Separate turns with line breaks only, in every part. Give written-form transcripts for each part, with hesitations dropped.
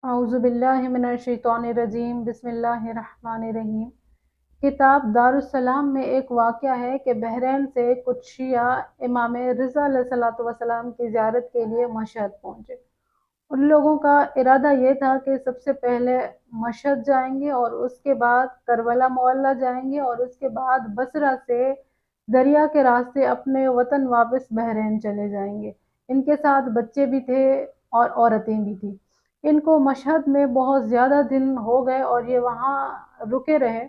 औज़ुबिल्लाहिमिनश्शैतानिर्रजीम बिस्मिल्लाहिर्रहमानिर्रहीम। किताब दारुस्सलाम में एक वाक़या है कि बहरैन से कुछ शिया इमाम रिज़ा अलैहिस्सलातु वस्सलाम की ज़ियारत के लिए मशहद पहुँचे। उन लोगों का इरादा ये था कि सबसे पहले मशहद जाएंगे और उसके बाद करबला मोहल्ला जाएंगे और उसके बाद बसरा से दरिया के रास्ते अपने वतन वापस बहरैन चले जाएंगे। इनके साथ बच्चे भी थे और औरतें भी थी। इनको मशहद में बहुत ज़्यादा दिन हो गए और ये वहाँ रुके रहे।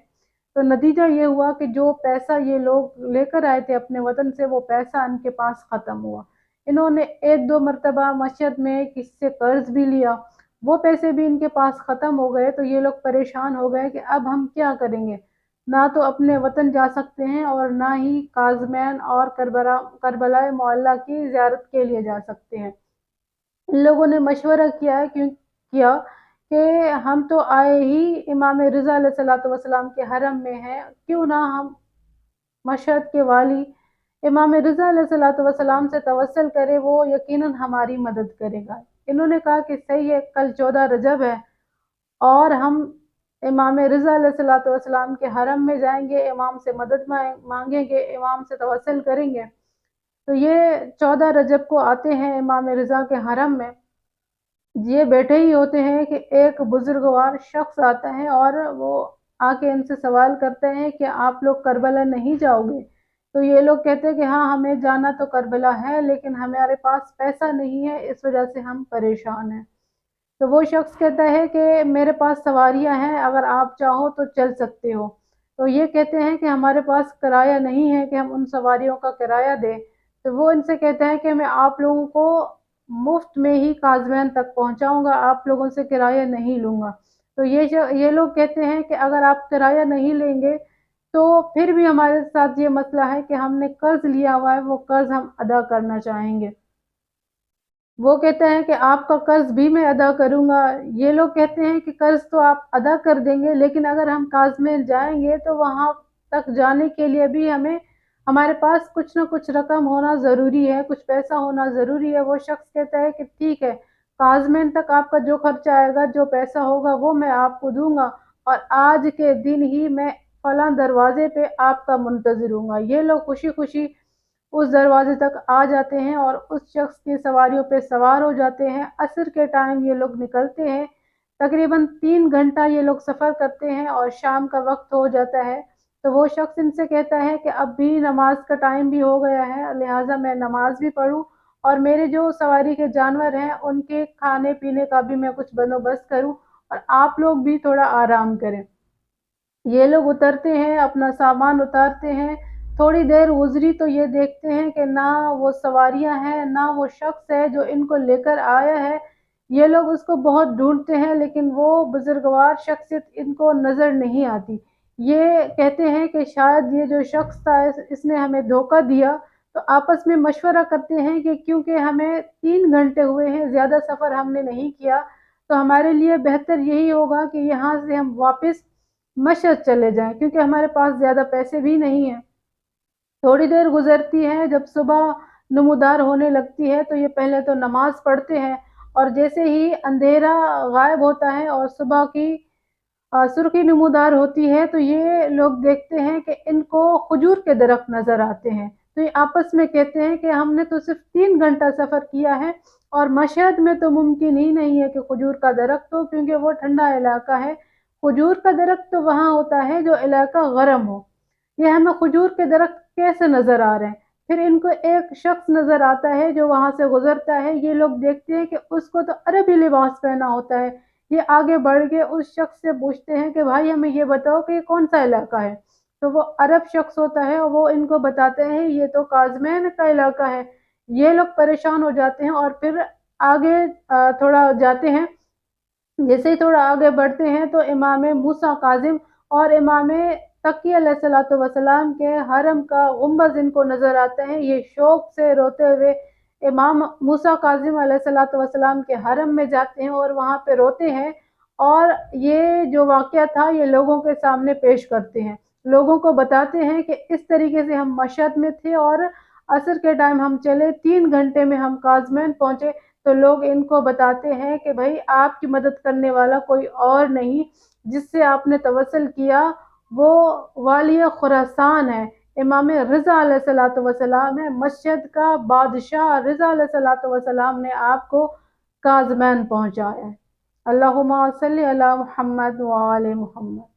तो नतीजा ये हुआ कि जो पैसा ये लोग लेकर आए थे अपने वतन से, वो पैसा इनके पास ख़त्म हुआ। इन्होंने एक दो मरतबा मस्जिद में किसी से कर्ज भी लिया, वो पैसे भी इनके पास ख़त्म हो गए। तो ये लोग परेशान हो गए कि अब हम क्या करेंगे। ना तो अपने वतन जा सकते हैं और ना ही काज़मैन और करबला मोहल्ला की ज़ियारत के लिए जा सकते हैं। इन लोगों ने मशवरा किया कि हम तो आए ही इमाम रिज़ा अलैहिस्सलातु वस्सलाम के हरम में हैं, क्यों ना हम मशहद के वाली इमाम रिज़ा अलैहिस्सलातु वस्सलाम से तवस्सुल करें, वो यकीनन हमारी मदद करेगा। इन्होंने कहा कि सही है, कल 14 रजब है और हम इमाम रिज़ा अलैहिस्सलातु वस्सलाम के हरम में जाएंगे, इमाम से मदद मांगेंगे, इमाम से तवस्सुल करेंगे। तो ये 14 रजब को आते हैं इमाम रिज़ा के हरम में। ये बैठे ही होते हैं कि एक बुजुर्गवार शख्स आता है और वो आके इनसे सवाल करते हैं कि आप लोग करबला नहीं जाओगे। तो ये लोग कहते हैं कि हाँ, हमें जाना तो करबला है, लेकिन हमारे पास पैसा नहीं है, इस वजह से हम परेशान हैं। तो वो शख्स कहता है कि मेरे पास सवारियां हैं, अगर आप चाहो तो चल सकते हो। तो ये कहते हैं कि हमारे पास किराया नहीं है कि हम उन सवारियों का किराया दें। तो वो इनसे कहते हैं कि मैं आप लोगों को मुफ्त में ही काज़मैन तक पहुंचाऊंगा, आप लोगों से किराया नहीं लूंगा। तो ये लोग कहते हैं कि अगर आप किराया नहीं लेंगे तो फिर भी हमारे साथ ये मसला है कि हमने कर्ज लिया हुआ है, वो कर्ज हम अदा करना चाहेंगे। वो कहते हैं कि आपका कर्ज भी मैं अदा करूंगा। ये लोग कहते हैं कि कर्ज तो आप अदा कर देंगे, लेकिन अगर हम काज़मैन जाएंगे तो वहां तक जाने के लिए भी हमारे पास कुछ ना कुछ रकम होना ज़रूरी है, कुछ पैसा होना ज़रूरी है। वो शख्स कहता है कि ठीक है, काज़मैन तक आपका जो खर्चा आएगा, जो पैसा होगा, वो मैं आपको दूंगा और आज के दिन ही मैं फलां दरवाजे पे आपका मुंतज़िर हूँगा। ये लोग खुशी खुशी उस दरवाजे तक आ जाते हैं और उस शख्स की सवारियों पे सवार हो जाते हैं। असर के टाइम ये लोग निकलते हैं। तकरीबन 3 घंटा ये लोग सफ़र करते हैं और शाम का वक्त हो जाता है। तो वो शख्स इनसे कहता है कि अब भी नमाज का टाइम भी हो गया है, लिहाजा मैं नमाज भी पढ़ूं और मेरे जो सवारी के जानवर हैं उनके खाने पीने का भी मैं कुछ बंदोबस्त करूं और आप लोग भी थोड़ा आराम करें। ये लोग उतरते हैं, अपना सामान उतारते हैं। थोड़ी देर गुजरी तो ये देखते हैं कि ना वो सवारियां हैं, ना वो शख्स है जो इनको लेकर आया है। ये लोग उसको बहुत ढूंढते हैं, लेकिन वो बुजुर्गवार शख्सियत इनको नजर नहीं आती। ये कहते हैं कि शायद ये जो शख्स था इसने हमें धोखा दिया। तो आपस में मशवरा करते हैं कि क्योंकि हमें 3 घंटे हुए हैं, ज्यादा सफर हमने नहीं किया, तो हमारे लिए बेहतर यही होगा कि यहाँ से हम वापस मशहद चले जाएं, क्योंकि हमारे पास ज़्यादा पैसे भी नहीं हैं। थोड़ी देर गुजरती है, जब सुबह नमूदार होने लगती है तो ये पहले तो नमाज पढ़ते हैं और जैसे ही अंधेरा गायब होता है और सुबह की सुर्खी नमूदार होती है तो ये लोग देखते हैं कि इनको खजूर के दरख्त नजर आते हैं। तो ये आपस में कहते हैं कि हमने तो सिर्फ 3 घंटा सफर किया है और मशहद में तो मुमकिन ही नहीं है कि खजूर का दरख्त हो, क्योंकि वो ठंडा इलाका है। खजूर का दरख्त तो वहां होता है जो इलाका गर्म हो। ये हमें खजूर के दरख्त कैसे नजर आ रहे हैं। फिर इनको एक शख्स नजर आता है जो वहां से गुजरता है। ये लोग देखते हैं कि उसको तो अरबी लिबास पहना होता है। ये आगे बढ़ के उस शख्स से पूछते हैं कि भाई हमें ये बताओ कि ये कौन सा इलाका है। तो वो अरब शख्स होता है और वो इनको बताते हैं ये तो काज़मैन का इलाका है। ये लोग परेशान हो जाते हैं और फिर आगे थोड़ा जाते हैं। जैसे ही थोड़ा आगे बढ़ते हैं तो इमाम मूसा काजिम और इमाम तकी अलैहिस्सलातु वस्सलाम के हरम का गुंबद इनको नजर आता है। ये शौक से रोते हुए इमाम मूसा काजिम अलैहिस्सलातु वस्सलाम के हरम में जाते हैं और वहां पे रोते हैं और ये जो वाकया था ये लोगों के सामने पेश करते हैं। लोगों को बताते हैं कि इस तरीके से हम मशहद में थे और असर के टाइम हम चले, 3 घंटे में हम काज़मैन पहुंचे। تو لوگ ان کو بتاتے ہیں کہ بھائی آپ کی مدد کرنے والا کوئی اور نہیں، جس سے آپ نے توسل کیا وہ والی خراسان ہے، امام رضا علیہ الصلوۃ والسلام ہے، مشہد کا بادشاہ رضا علیہ الصلوۃ والسلام نے آپ کو کاظمین پہنچایا ہے۔ اللہم صلی علی محمد وآل محمد۔